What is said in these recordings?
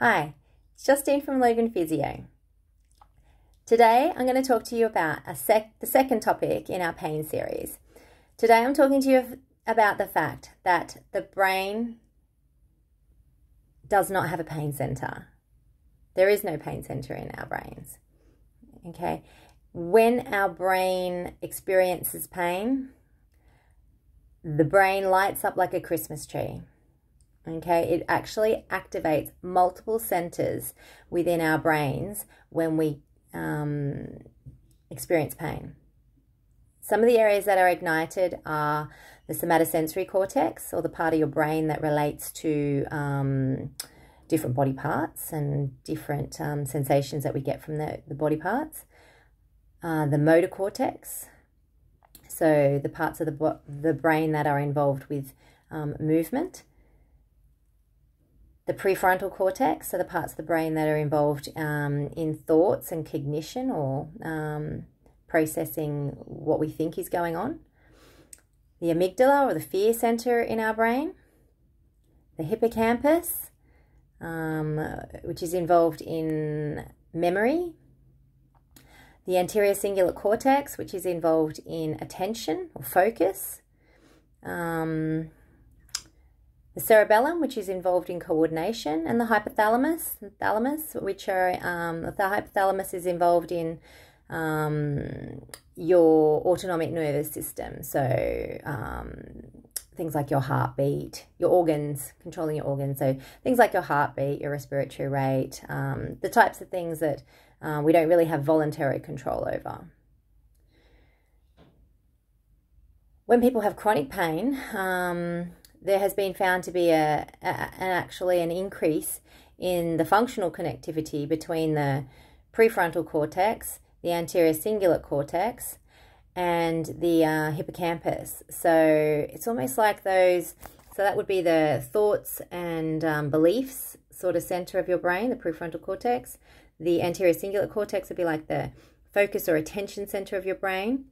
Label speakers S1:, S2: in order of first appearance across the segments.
S1: Hi, it's Justine from Logan Physio. Today I'm going to talk to you about the second topic in our pain series. Today I'm talking to you about the fact that the brain does not have a pain center. There is no pain center in our brains. Okay? When our brain experiences pain, the brain lights up like a Christmas tree. Okay, it actually activates multiple centers within our brains when we experience pain. Some of the areas that are ignited are the somatosensory cortex, or the part of your brain that relates to different body parts and different sensations that we get from the body parts. The motor cortex, so the parts of the brain that are involved with movement. The prefrontal cortex, so the parts of the brain that are involved in thoughts and cognition, or processing what we think is going on. The amygdala, or the fear center in our brain. The hippocampus, which is involved in memory. The anterior cingulate cortex, which is involved in attention or focus. The cerebellum, which is involved in coordination, and the hypothalamus, which are the hypothalamus is involved in your autonomic nervous system. So things like your heartbeat, your organs, controlling your organs. So things like your heartbeat, your respiratory rate, the types of things that we don't really have voluntary control over. When people have chronic pain, there has been found to be actually an increase in the functional connectivity between the prefrontal cortex, the anterior cingulate cortex, and the hippocampus. So it's almost like those, so that would be the thoughts and beliefs sort of center of your brain, the prefrontal cortex. The anterior cingulate cortex would be like the focus or attention center of your brain.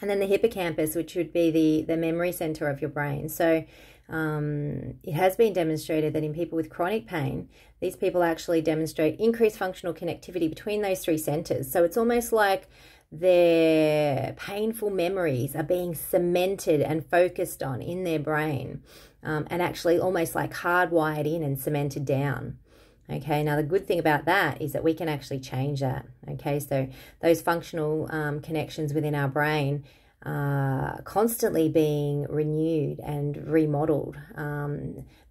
S1: And then the hippocampus, which would be the memory center of your brain. So it has been demonstrated that in people with chronic pain, these people actually demonstrate increased functional connectivity between those three centers. So it's almost like their painful memories are being cemented and focused on in their brain, and actually almost like hardwired in and cemented down. Okay, now the good thing about that is that we can actually change that. Okay, so those functional connections within our brain are constantly being renewed and remodeled,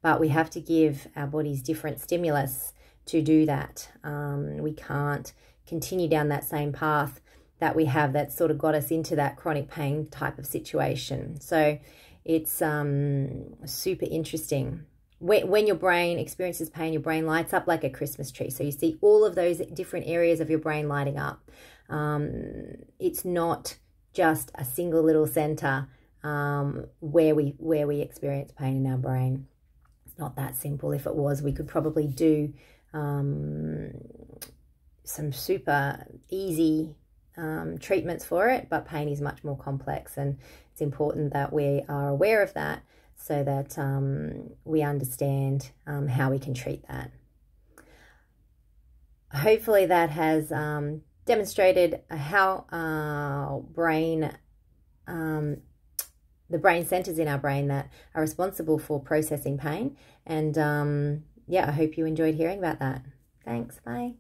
S1: but we have to give our bodies different stimulus to do that. We can't continue down that same path that we have that sort of got us into that chronic pain type of situation. So it's super interesting. When your brain experiences pain, your brain lights up like a Christmas tree. So you see all of those different areas of your brain lighting up. It's not just a single little center where we experience pain in our brain. It's not that simple. If it was, we could probably do some super easy treatments for it, but pain is much more complex, and it's important that we are aware of that, so that we understand how we can treat that. Hopefully that has demonstrated how the brain centers in our brain that are responsible for processing pain. And yeah, I hope you enjoyed hearing about that. Thanks, bye.